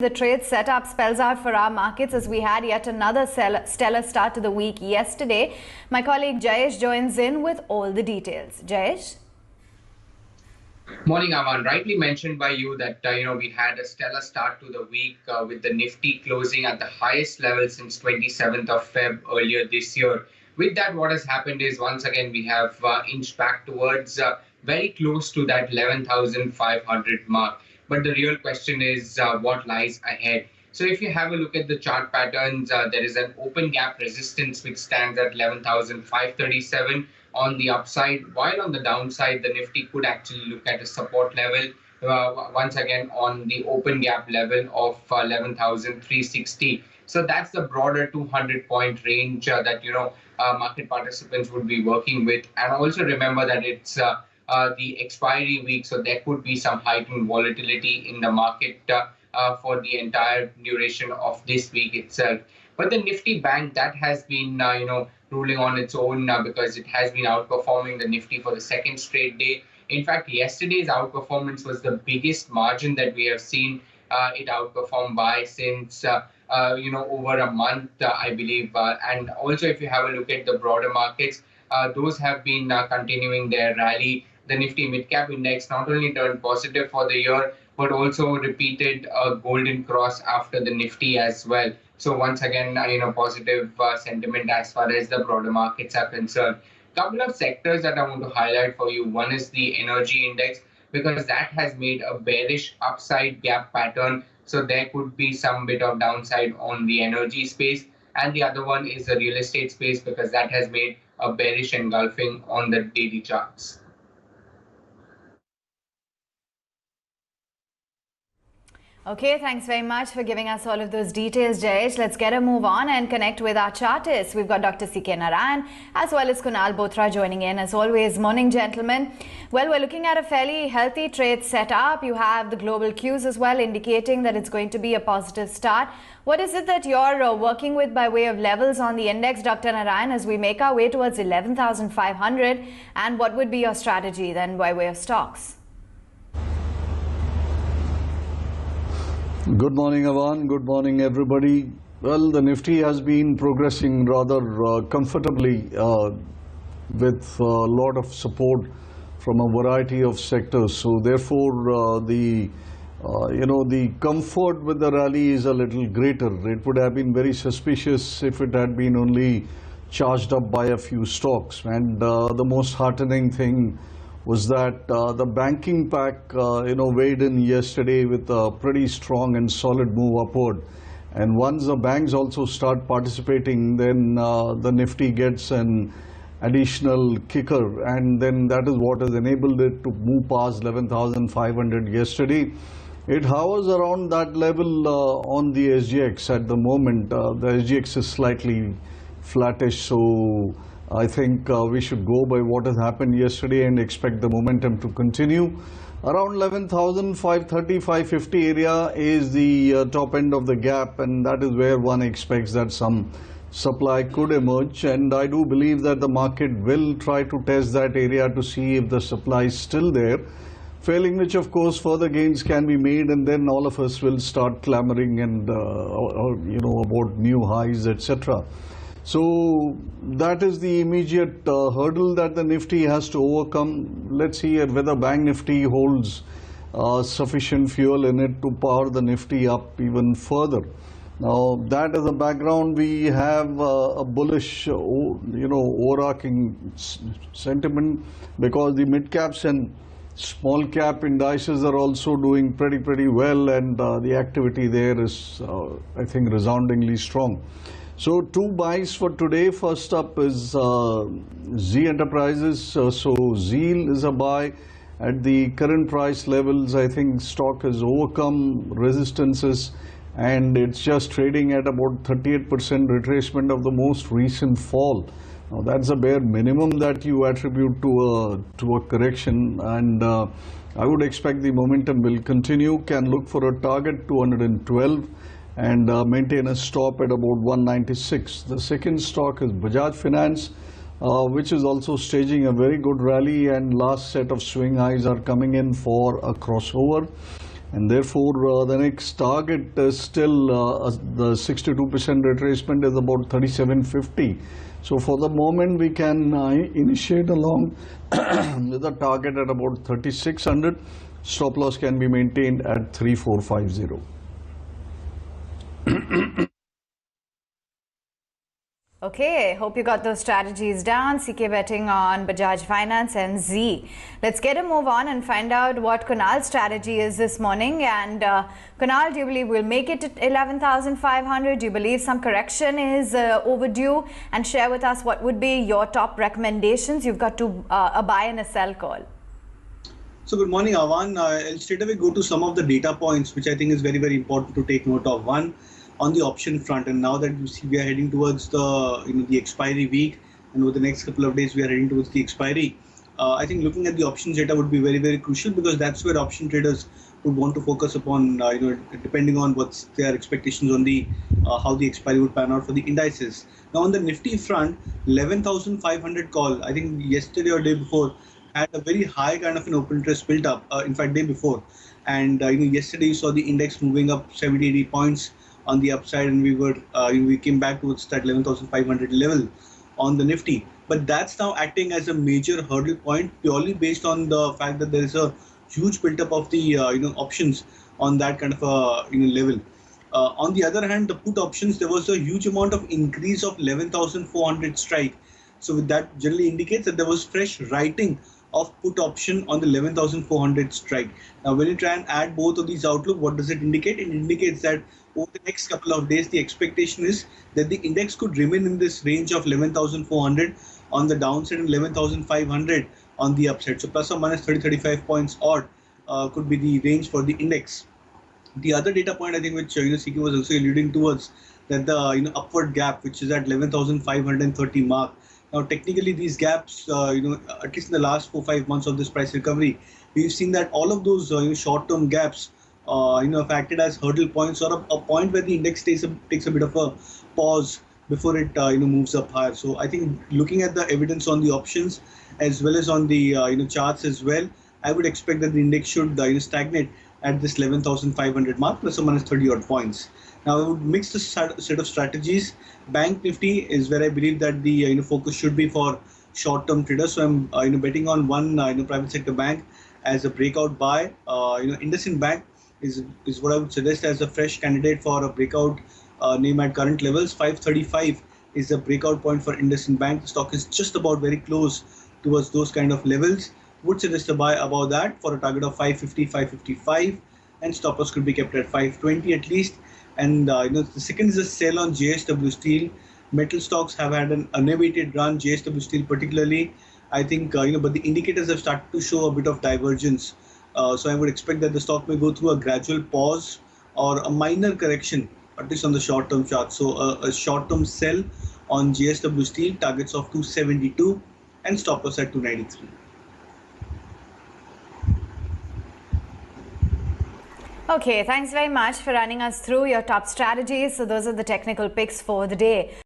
The trade setup spells out for our markets as we had yet another stellar start to the week yesterday. My colleague Jayesh joins in with all the details. Jayesh? Morning, Aman. Rightly mentioned by you that we had a stellar start to the week with the Nifty closing at the highest level since 27th of Feb earlier this year. With that, what has happened is once again we have inched back towards very close to that 11,500 mark. But the real question is what lies ahead. So if you have a look at the chart patterns, there is an open gap resistance which stands at 11,537 on the upside, while on the downside, the Nifty could actually look at a support level once again on the open gap level of 11,360. So that's the broader 200-point range that market participants would be working with. And also remember that it's the expiry week, so there could be some heightened volatility in the market for the entire duration of this week itself. But the Nifty Bank, that has been ruling on its own because it has been outperforming the Nifty for the second straight day. In fact, yesterday's outperformance was the biggest margin that we have seen it outperform by since over a month, I believe. And also, if you have a look at the broader markets, those have been continuing their rally. The Nifty midcap index not only turned positive for the year, but also repeated a golden cross after the Nifty as well. So once again, positive sentiment as far as the broader markets are concerned. Couple of sectors that I want to highlight for you. One is the energy index, because that has made a bearish upside gap pattern. So there could be some bit of downside on the energy space. And the other one is the real estate space, because that has made a bearish engulfing on the daily charts. Okay, thanks very much for giving us all of those details, Jayesh. Let's get a move on and connect with our chartists. We've got Dr. C.K. Narayan as well as Kunal Bothra joining in as always. Morning, gentlemen. Well, we're looking at a fairly healthy trade setup. You have the global cues as well indicating that it's going to be a positive start. What is it that you're working with by way of levels on the index, Dr. Narayan, as we make our way towards 11,500? And what would be your strategy then by way of stocks? Good morning, Avan. Good morning, everybody. Well, the Nifty has been progressing rather comfortably with a lot of support from a variety of sectors. So, therefore, the comfort with the rally is a little greater. It would have been very suspicious if it had been only charged up by a few stocks. And the most heartening thing was that the banking pack, weighed in yesterday with a pretty strong and solid move upward. And once the banks also start participating, then the Nifty gets an additional kicker. And then that is what has enabled it to move past 11,500 yesterday. It hovers around that level on the SGX at the moment. The SGX is slightly flattish, so I think we should go by what has happened yesterday and expect the momentum to continue. Around 11,530, 550 area is the top end of the gap, and that is where one expects that some supply could emerge. And I do believe that the market will try to test that area to see if the supply is still there. Failing which, of course, further gains can be made, and then all of us will start clamoring and about new highs, etc. So that is the immediate hurdle that the Nifty has to overcome. Let's see whether Bank Nifty holds sufficient fuel in it to power the Nifty up even further. Now, that as a background, we have a bullish, overarching sentiment, because the mid caps and small cap indices are also doing pretty well, and the activity there is, I think, resoundingly strong. So, two buys for today. First up is Z Enterprises. So, Zeal is a buy at the current price levels. I think stock has overcome resistances, and it's just trading at about 38% retracement of the most recent fall. Now, that's a bare minimum that you attribute to a correction, and I would expect the momentum will continue. Can look for a target 212. And maintain a stop at about 196. The second stock is Bajaj Finance, which is also staging a very good rally, and last set of swing highs are coming in for a crossover. And therefore, the next target is still the 62% retracement is about 3750. So for the moment, we can initiate along with a target at about 3600. Stop loss can be maintained at 3450. Okay, hope you got those strategies down. CK betting on Bajaj Finance and Z. Let's get a move on and find out what Kunal's strategy is this morning. And Kunal, do you believe we'll make it to 11,500? Do you believe some correction is overdue? And share with us what would be your top recommendations. You've got to a buy and a sell call. So good morning, Avan. I'll straight away go to some of the data points, which I think is very, very important to take note of. One, on the option front, and now that you see we are heading towards the expiry week, and over the next couple of days we are heading towards the expiry. I think looking at the options data would be very, very crucial, because that's where option traders would want to focus upon, depending on what's their expectations on the how the expiry would pan out for the indices. Now on the Nifty front, 11,500 call, I think yesterday or day before, had a very high kind of an open interest built up, in fact day before, and yesterday you saw the index moving up 70-80 points on the upside, and we came back towards that 11,500 level on the Nifty. But that's now acting as a major hurdle point, purely based on the fact that there is a huge build-up of the options on that kind of a level. On the other hand, the put options, there was a huge amount of increase of 11,400 strike. So with that generally indicates that there was fresh writing of put option on the 11,400 strike. Now when you try and add both of these outlook, what does it indicate? It indicates that over the next couple of days, the expectation is that the index could remain in this range of 11,400 on the downside and 11,500 on the upside. So plus or minus 30-35 points odd could be the range for the index. The other data point, I think, which CK was also alluding towards, that the upward gap, which is at 11,530 mark. Now, technically, these gaps, at least in the last 4-5 months of this price recovery, we've seen that all of those short-term gaps, have acted as hurdle points, or a point where the index takes a bit of a pause before it moves up higher. So I think looking at the evidence on the options as well as on the charts as well, I would expect that the index should stagnate at this 11,500 mark, plus or minus 30 odd points. Now I would mix the set of strategies. Bank Nifty is where I believe that the focus should be for short-term traders. So I'm betting on one private sector bank as a breakout buy. IndusInd Bank is what I would suggest as a fresh candidate for a breakout name at current levels. 535 is the breakout point for IndusInd Bank. The stock is just about very close towards those kind of levels. Would suggest a buy above that for a target of 550, 555, and stop loss could be kept at 520 at least. And the second is a sell on JSW Steel. Metal stocks have had an unabated run. JSW Steel particularly, I think, but the indicators have started to show a bit of divergence. So I would expect that the stock may go through a gradual pause or a minor correction, at least on the short-term chart. So a short-term sell on JSW Steel, targets of 272 and stop loss at 293. Okay, thanks very much for running us through your top strategies. So those are the technical picks for the day.